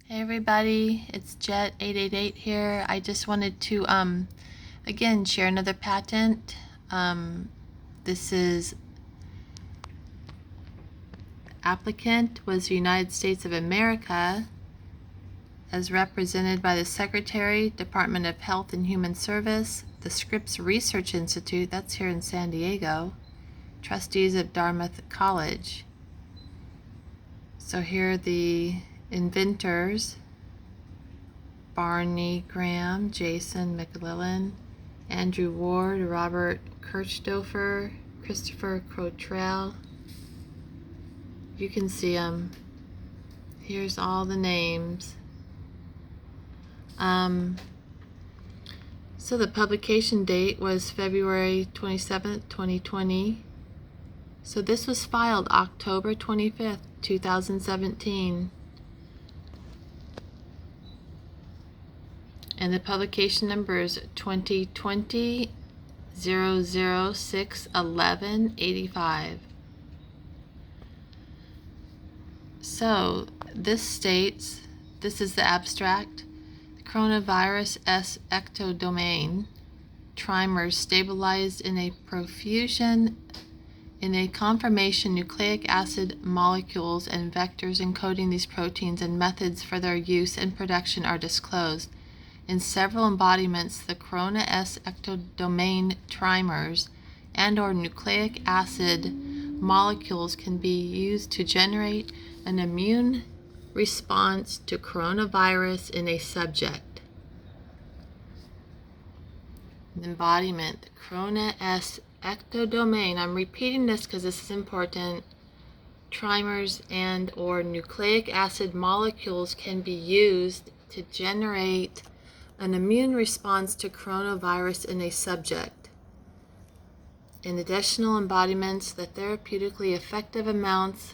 Hey everybody, it's Jet888 here. I just wanted to again share another patent. This is applicant was the United States of America as represented by the Secretary, Department of Health and Human Service, the Scripps Research Institute, that's here in San Diego, trustees of Dartmouth College. So here are the inventors: Barney Graham, Jason McLellan, Andrew Ward, Robert Kirchdorfer, Christopher Crotrell. You can see them. Here's all the names. So the publication date was February 27th, 2020. So this was filed October 25th, 2017. And the publication number is 2020-006-1185. So this states, this is the abstract: the coronavirus S ectodomain trimers stabilized in a conformation nucleic acid molecules and vectors encoding these proteins and methods for their use and production are disclosed. In several embodiments, the corona S ectodomain trimers and/or nucleic acid molecules can be used to generate an immune response to coronavirus in a subject. Embodiment, the corona S ectodomain, I'm repeating this because this is important, trimers and/or nucleic acid molecules can be used to generate an immune response to coronavirus in a subject. In additional embodiments, the therapeutically effective amounts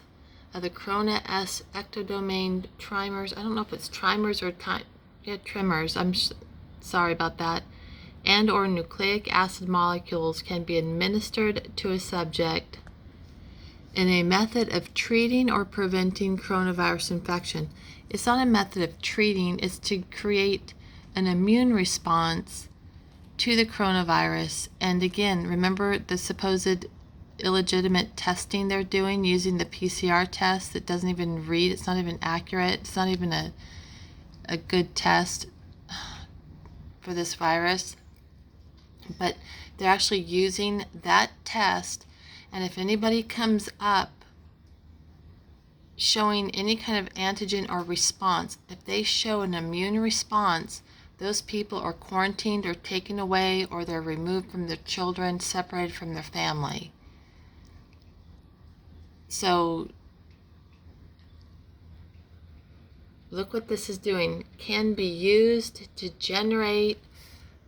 of the corona S ectodomain trimers, I don't know if it's trimers or trimers, I'm sorry about that, and or nucleic acid molecules can be administered to a subject in a method of treating or preventing coronavirus infection. It's not a method of treating, it's to create an immune response to the coronavirus. And again, remember the supposed illegitimate testing they're doing using the PCR test that doesn't even read, it's not even accurate, it's not even a good test for this virus. But they're actually using that test, and if anybody comes up showing any kind of antigen or response, if they show an immune response, those people are quarantined or taken away, or they're removed from their children, separated from their family. So look what this is doing. Can be used to generate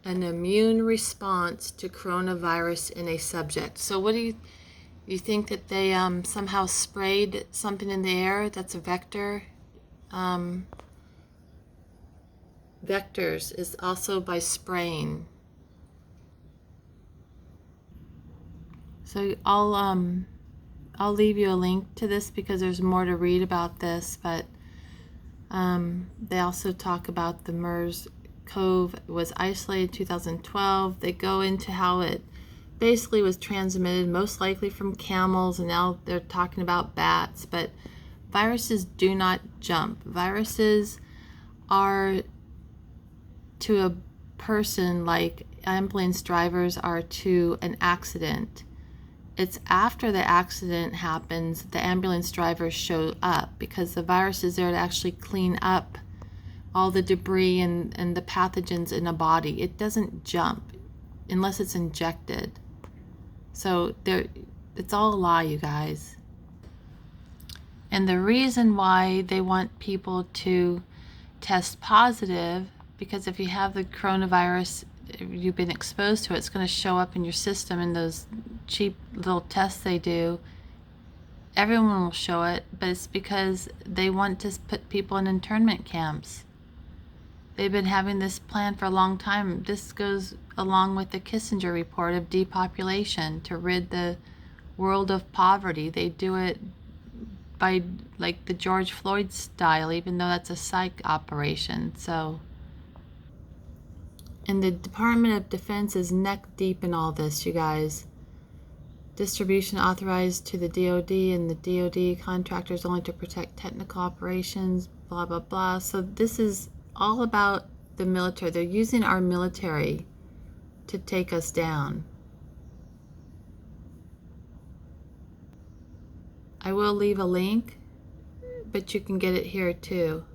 an immune response to coronavirus in a subject. So what do you think that they somehow sprayed something in the air? That's a vector. Vectors is also by spraying. So I'll leave you a link to this because there's more to read about this, but they also talk about the MERS-CoV was isolated in 2012. They go into how it basically was transmitted most likely from camels, and now they're talking about bats. But viruses do not jump. Viruses are to a person like ambulance drivers are to an accident. It's after the accident happens the ambulance drivers show up, because the virus is there to actually clean up all the debris and the pathogens in a body. It doesn't jump unless it's injected. So it's all a lie, you guys. And the reason why they want people to test positive, because if you have the coronavirus, you've been exposed to it, it's going to show up in your system in those cheap little tests they do. Everyone will show it, but it's because they want to put people in internment camps. They've been having this plan for a long time. This goes along with the Kissinger report of depopulation to rid the world of poverty. They do it by like the George Floyd style, even though that's a psych operation. So, and the Department of Defense is neck deep in all this, you guys. Distribution authorized to the DoD, and the DoD contractors only to protect technical operations, blah, blah, blah. So this is all about the military. They're using our military to take us down. I will leave a link, but you can get it here too.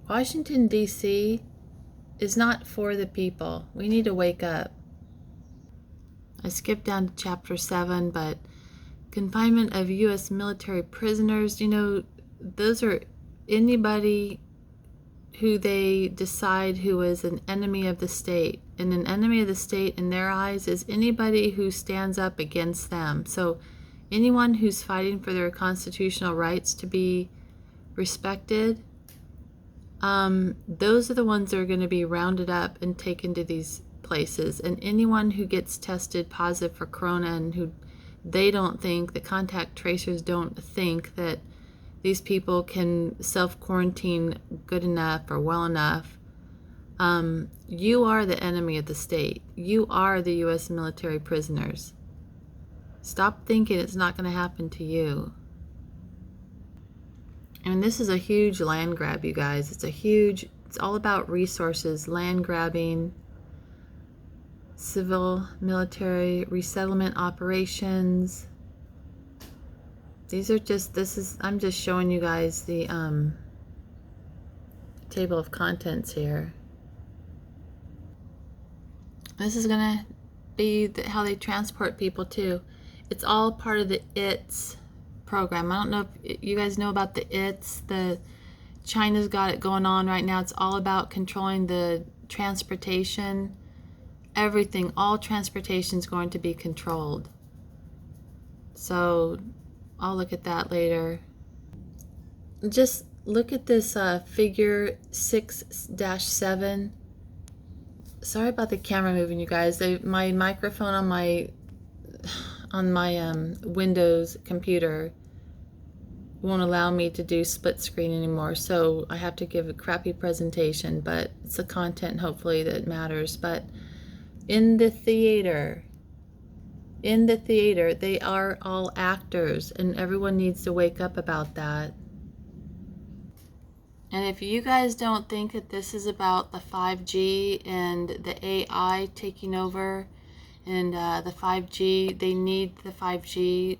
Washington, D.C. is not for the people. We need to wake up. I skipped down to chapter 7, but confinement of U.S. military prisoners, you know, those are anybody who they decide who is an enemy of the state. And an enemy of the state in their eyes is anybody who stands up against them. So anyone who's fighting for their constitutional rights to be respected, those are the ones that are going to be rounded up and taken to these places. And anyone who gets tested positive for corona and who they don't think, the contact tracers don't think that these people can self-quarantine good enough or well enough, you are the enemy of the state. You are the U.S. military prisoners. Stop thinking it's not going to happen to you. And this is a huge land grab, you guys. It's all about resources, land grabbing, civil, military, resettlement operations. I'm just showing you guys the table of contents here. This is gonna be how they transport people too. It's all part of the ITS program. I don't know if you guys know about the ITS. China's got it going on right now. It's all about controlling the transportation. Everything, all transportation is going to be controlled. So I'll look at that later. Just look at this figure 6-7. Sorry about the camera moving, you guys. My microphone on my Windows computer won't allow me to do split screen anymore, so I have to give a crappy presentation, but it's the content hopefully that matters. But in the theater, they are all actors, and everyone needs to wake up about that. And if you guys don't think that this is about the 5G and the AI taking over and the 5G, they need the 5G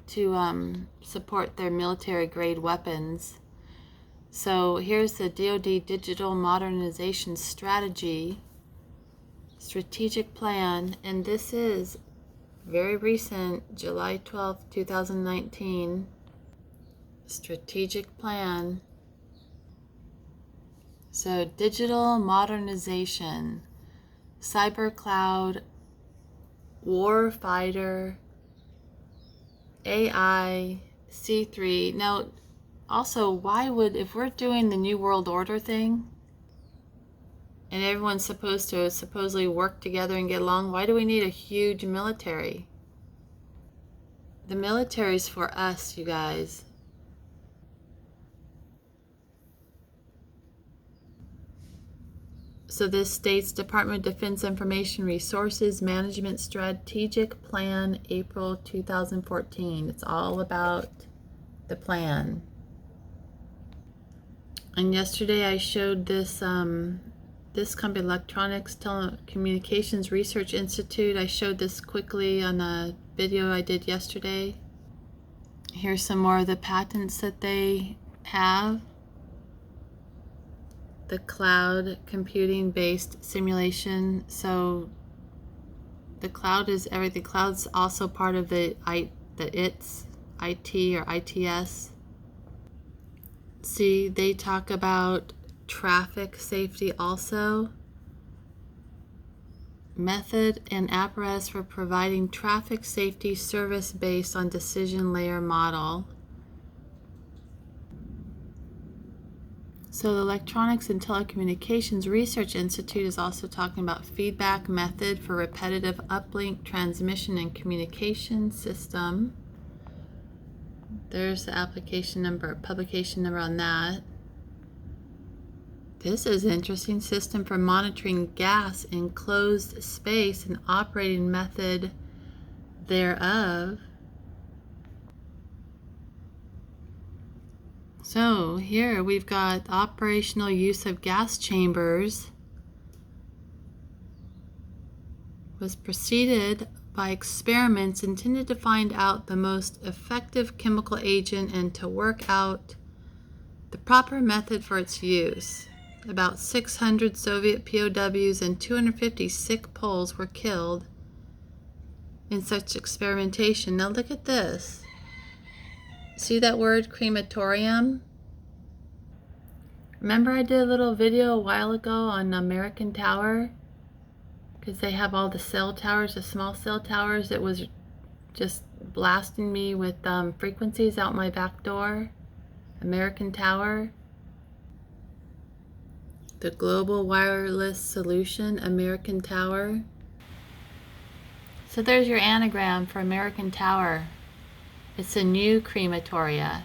to support their military grade weapons. So here's the DoD Digital Modernization Strategic Plan, and this is very recent, July 12th, 2019. Strategic Plan. So digital modernization, cyber cloud, war fighter, AI, C3. Now, also, why would, if we're doing the New World Order thing, and everyone's supposed to supposedly work together and get along, why do we need a huge military? The military's for us, you guys. So this states Department of Defense Information Resources Management Strategic Plan, April 2014. It's all about the plan. And yesterday I showed this this company, Electronics Telecommunications Research Institute. I showed this quickly on a video I did yesterday. Here's some more of the patents that they have. The cloud computing based simulation. So the cloud is everything. Cloud's also part of the ITS or ITS. See, they talk about traffic safety also. Method and apparatus for providing traffic safety service based on decision layer model. So the Electronics and Telecommunications Research Institute is also talking about feedback method for repetitive uplink transmission and communication system. There's the application number, publication number on that. This is an interesting. System for monitoring gas in closed space and operating method thereof. So here we've got operational use of gas chambers was preceded by experiments intended to find out the most effective chemical agent and to work out the proper method for its use. About 600 Soviet POWs and 250 sick Poles were killed in such experimentation. Now look at this. See that word crematorium? Remember I did a little video a while ago on American Tower? Because they have all the cell towers, the small cell towers. It was just blasting me with frequencies out my back door. American Tower. The Global Wireless Solution, American Tower. So there's your anagram for American Tower. It's a new crematoria.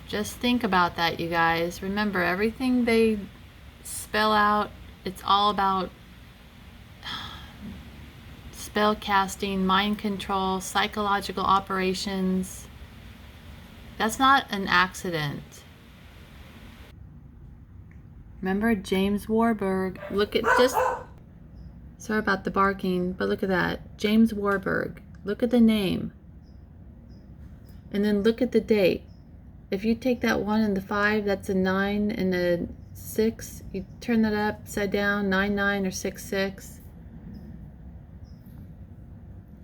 Just think about that, you guys. Remember, everything they spell out, it's all about spell casting, mind control, psychological operations. That's not an accident. Remember James Warburg? Look at just, sorry about the barking, but look at that. James Warburg. Look at the name. And then look at the date. If you take that 1 and the 5, that's a 9 and a 6. You turn that upside down, 99 or 66.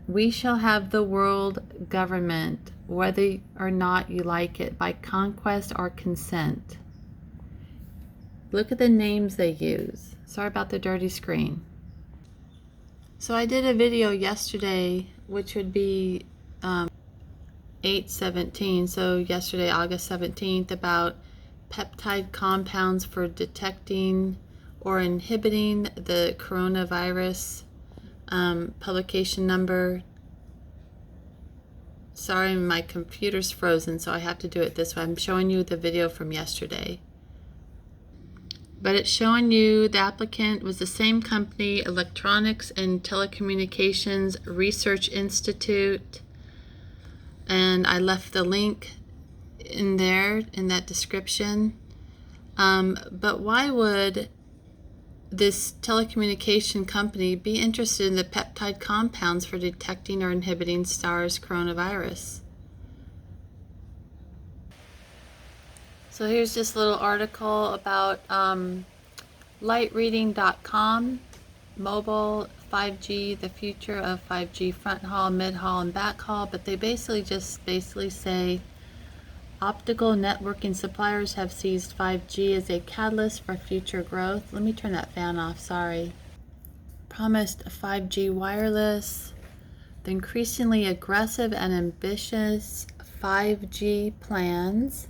We shall have the world government, whether or not you like it, by conquest or consent. Look at the names they use. Sorry about the dirty screen. So I did a video yesterday, which would be 8/17, so yesterday, August 17th, about peptide compounds for detecting or inhibiting the coronavirus. Publication number. Sorry, my computer's frozen, so I have to do it this way. I'm showing you the video from yesterday. But it's showing you the applicant was the same company, Electronics and Telecommunications Research Institute. And I left the link in there, in that description. But why would this telecommunication company be interested in the peptide compounds for detecting or inhibiting SARS coronavirus? So here's just a little article about lightreading.com, mobile 5G, the future of 5G front haul, mid haul, and back haul. But they basically say optical networking suppliers have seized 5G as a catalyst for future growth. Let me turn that fan off, sorry. Promised 5G wireless, the increasingly aggressive and ambitious 5G plans.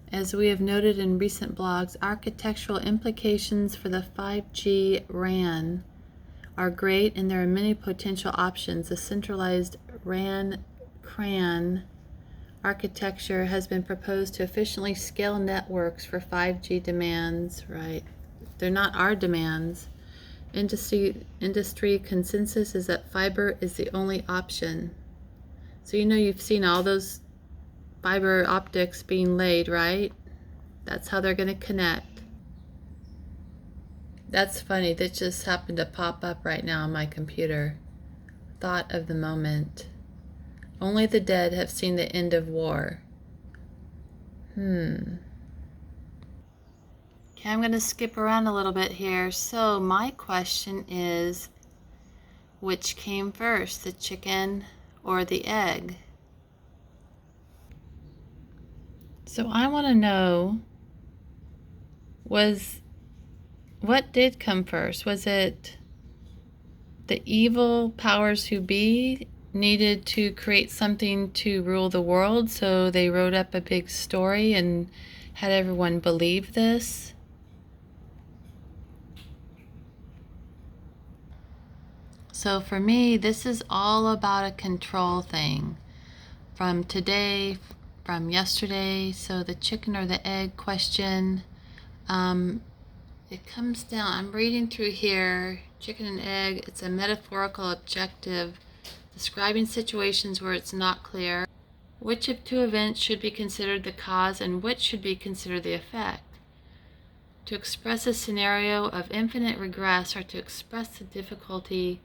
As we have noted in recent blogs, architectural implications for the 5G RAN are great, and there are many potential options. A centralized RAN-CRAN architecture has been proposed to efficiently scale networks for 5G demands, right? They're not our demands. Industry consensus is that fiber is the only option. So you've seen all those fiber optics being laid, right? That's how they're going to connect. That's funny. That just happened to pop up right now on my computer. Thought of the moment. Only the dead have seen the end of war. Okay, I'm going to skip around a little bit here. So my question is, which came first, the chicken or the egg? So I want to know, what did come first? Was it the evil powers who be needed to create something to rule the world, so they wrote up a big story and had everyone believe this. So for me, this is all about a control thing. From today, from yesterday, so the chicken or the egg question, it comes down, I'm reading through here, chicken and egg, it's a metaphorical objective describing situations where it's not clear which of two events should be considered the cause and which should be considered the effect. To express a scenario of infinite regress or to express the difficulty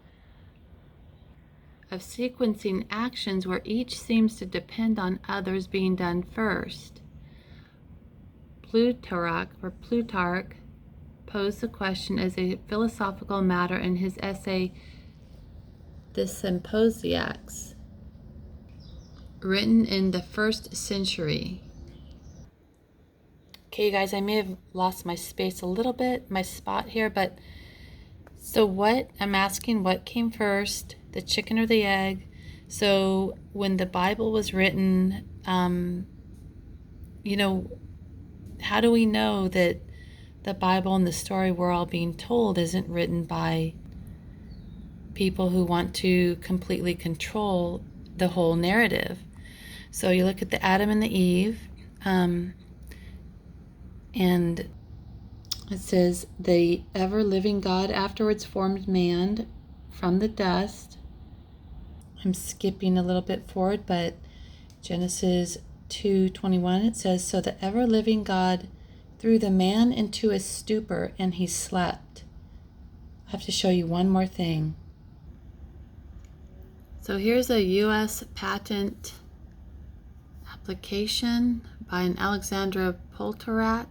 of sequencing actions where each seems to depend on others being done first. Plutarch posed the question as a philosophical matter in his essay De Symposiacs, written in the 1st century. Okay, you guys, I may have lost my space a little bit, my spot here, but so what, I'm asking what came first, the chicken or the egg? So when the Bible was written, you know, how do we know that the Bible and the story we're all being told isn't written by people who want to completely control the whole narrative? So you look at the Adam and the Eve, and it says, the ever-living God afterwards formed man from the dust. I'm skipping a little bit forward, but Genesis 2:21, it says, so the ever-living God threw the man into a stupor, and he slept. I have to show you one more thing. So here's a U.S. patent application by an Alexandra Poltorak.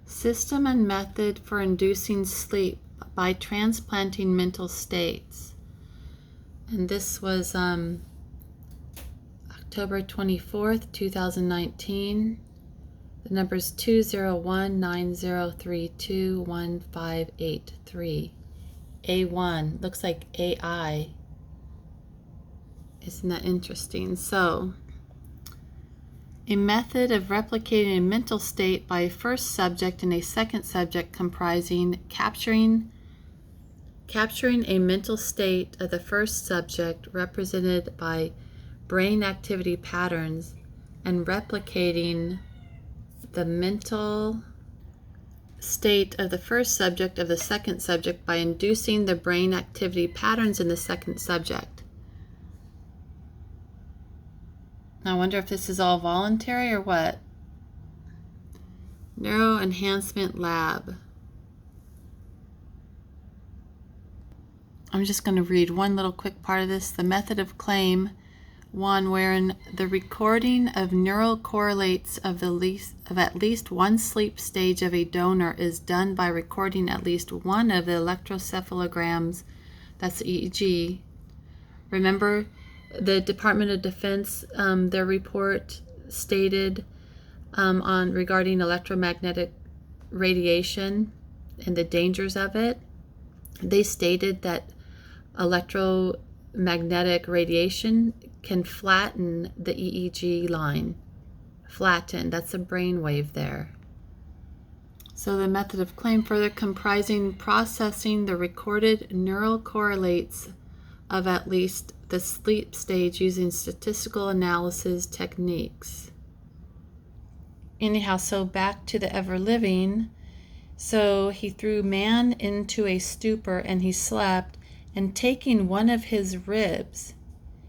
System and method for inducing sleep by transplanting mental states. And this was October 24th, 2019. The number is 201-9032-1583. A1, looks like AI. Isn't that interesting? So, a method of replicating a mental state by a first subject and a second subject comprising capturing a mental state of the first subject represented by brain activity patterns and replicating the mental state of the first subject of the second subject by inducing the brain activity patterns in the second subject. I wonder if this is all voluntary or what. Neuro Enhancement Lab. I'm just going to read one little quick part of this. The method of claim 1, wherein the recording of neural correlates of at least one sleep stage of a donor is done by recording at least one of the electrocephalograms, that's EEG. Remember, the Department of Defense, their report stated regarding electromagnetic radiation and the dangers of it. They stated that electromagnetic radiation can flatten the EEG line. Flatten, that's a brain wave there. So the method of claim further comprising processing the recorded neural correlates of at least the sleep stage using statistical analysis techniques. Anyhow, so back to the ever-living. So he threw man into a stupor and he slept, and taking one of his ribs,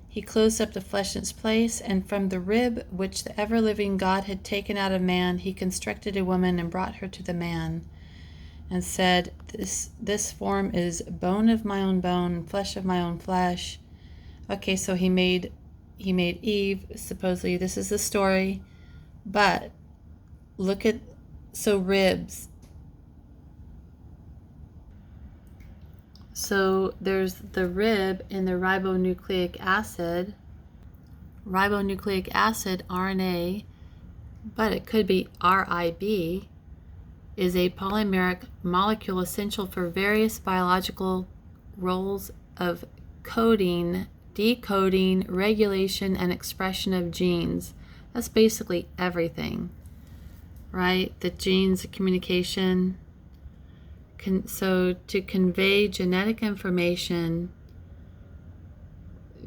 he closed up the flesh in its place, and from the rib which the ever-living God had taken out of man, he constructed a woman and brought her to the man, and said, This form is bone of my own bone, flesh of my own flesh. Okay, so he made Eve, supposedly this is the story, but look at, so ribs. So there's the rib in the ribonucleic acid. Ribonucleic acid, RNA, but it could be RIB, is a polymeric molecule essential for various biological roles of coding decoding, regulation, and expression of genes. That's basically everything, right? The genes, the communication. So to convey genetic information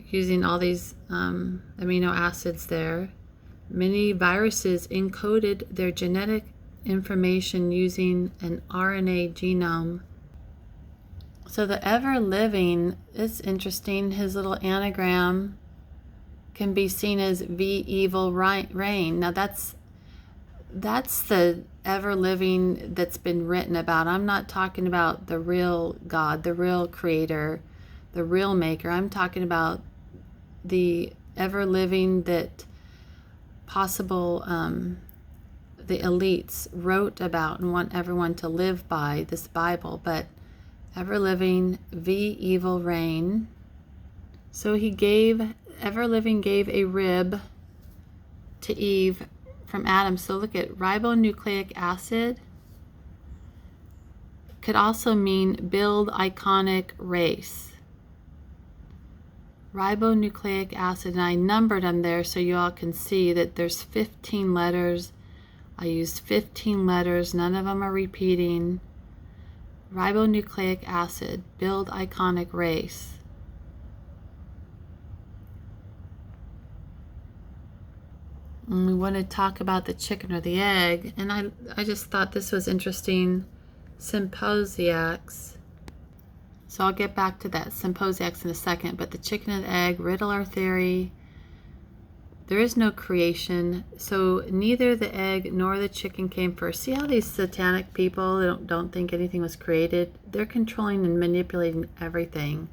using all these amino acids there, many viruses encoded their genetic information using an RNA genome. So the ever-living, it's interesting, his little anagram can be seen as V evil reign. Now that's the ever-living that's been written about. I'm not talking about the real God, the real creator, the real maker. I'm talking about the ever-living that possible the elites wrote about and want everyone to live by, this Bible. But ever-living, V evil reign. So ever-living gave a rib to Eve from Adam. So look at ribonucleic acid. Could also mean build iconic race. Ribonucleic acid, and I numbered them there so you all can see that there's 15 letters. I used 15 letters, none of them are repeating. Ribonucleic acid, build iconic race. And we want to talk about the chicken or the egg, and I just thought this was interesting. Symposiacs. So I'll get back to that symposiacs in a second, but the chicken and egg, Riddler theory. There is no creation, so neither the egg nor the chicken came first. See how these satanic people don't think anything was created? They're controlling and manipulating everything.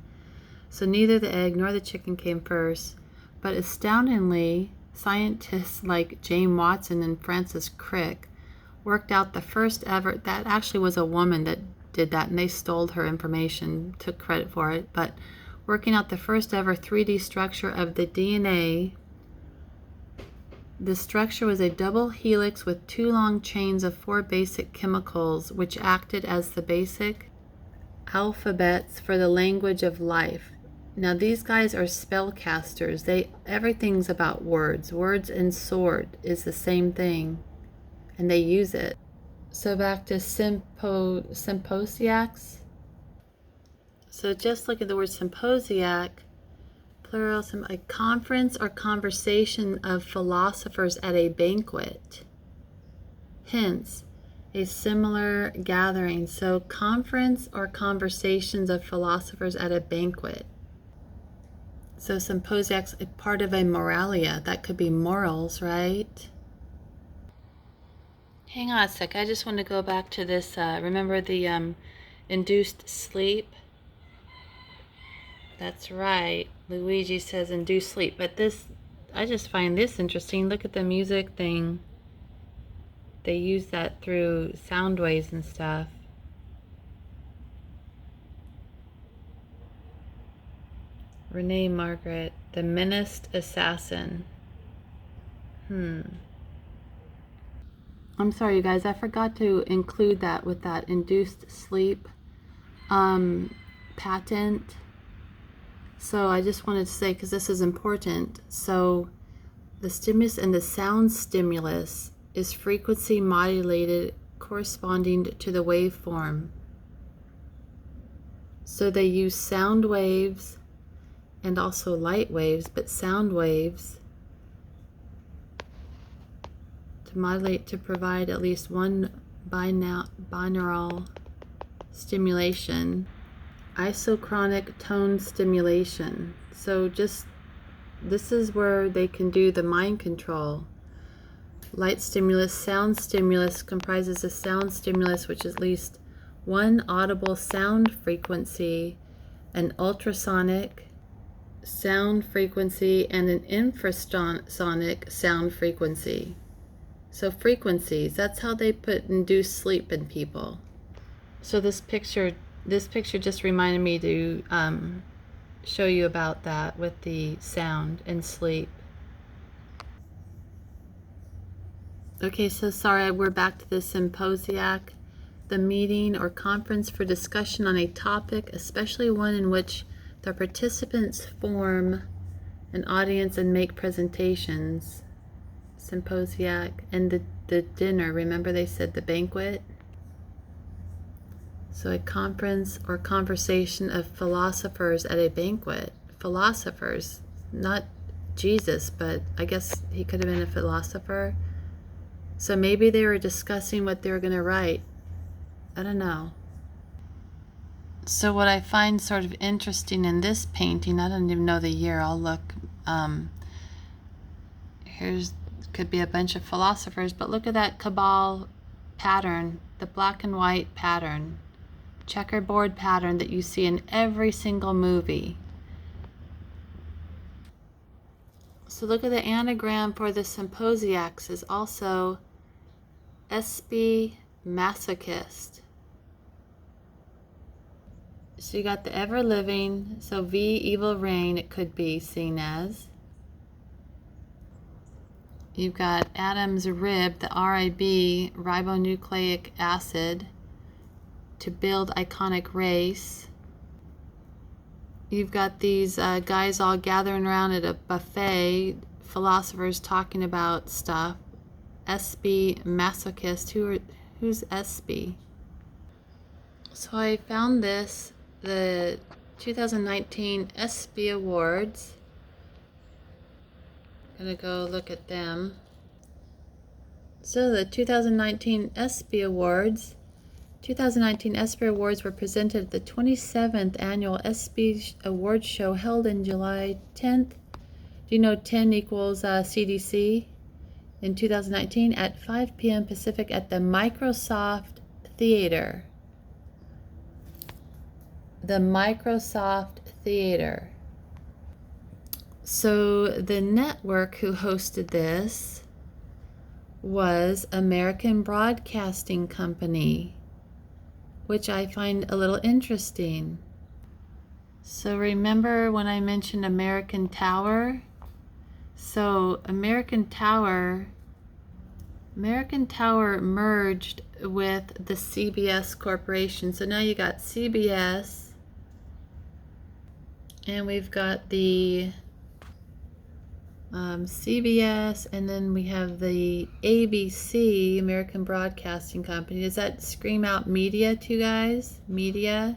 So neither the egg nor the chicken came first, but astoundingly, scientists like James Watson and Francis Crick worked out the first ever, that actually was a woman that did that, and they stole her information, took credit for it, but working out the first ever 3D structure of the DNA. The structure was a double helix with 2 long chains of 4 basic chemicals, which acted as the basic alphabets for the language of life. Now these guys are spellcasters. Everything's about words. Words and sword is the same thing, and they use it. So back to symposiacs. So just look at the word symposiac. Plural, a conference or conversation of philosophers at a banquet. Hence, a similar gathering. So conference or conversations of philosophers at a banquet. So symposiac's a part of a moralia. That could be morals, right? Hang on a sec. I just want to go back to this. Remember the induced sleep? That's right. Luigi says induced sleep. But this, I just find this interesting. Look at the music thing. They use that through sound waves and stuff. Renee Margaret, the menaced assassin. I'm sorry, you guys. I forgot to include that with that induced sleep patent. So I just wanted to say, because this is important. So the stimulus and the sound stimulus is frequency modulated corresponding to the waveform. So they use sound waves and also light waves, but sound waves to modulate, to provide at least one binaural stimulation. Isochronic tone stimulation. So just, this is where they can do the mind control. Light stimulus, sound stimulus comprises a sound stimulus, which is at least one audible sound frequency, an ultrasonic sound frequency, and an infrasonic sound frequency. So frequencies, that's how they put induced sleep in people. So this picture just reminded me to show you about that with the sound and sleep. Okay, so sorry, we're back to the symposiac, the meeting or conference for discussion on a topic, especially one in which The participants form an audience and make presentations. Symposiac. And the dinner, remember they said the banquet? So a conference or conversation of philosophers at a banquet. Philosophers, not Jesus, but I guess he could have been a philosopher. So maybe they were discussing what they were going to write. I don't know. So what I find sort of interesting in this painting, I don't even know the year, I'll look. Here's, could be a bunch of philosophers, but look at that cabal pattern, the black and white pattern, checkerboard pattern that you see in every single movie. So look at the anagram for the symposiacs is also SB masochist. So you got the ever living, so V evil reign it could be seen as. You've got Adam's rib, the RIB, ribonucleic acid, to build iconic race. You've got these guys all gathering around at a buffet, philosophers talking about stuff. SB masochist, who's SB? So I found this, the 2019 SB Awards. I'm gonna go look at them. So the 2019 SB Awards. 2019 SB Awards were presented at the 27th Annual SB Awards Show held in July 10th. Do you know 10 equals CDC? In 2019 at 5 p.m. Pacific at the Microsoft Theater. The Microsoft Theater. So the network who hosted this was American Broadcasting Company, which I find a little interesting. So remember when I mentioned American Tower? So American Tower merged with the CBS Corporation. So now you got CBS, and we've got the CBS, and then we have the ABC, American Broadcasting Company. Does that scream out media to you guys? Media?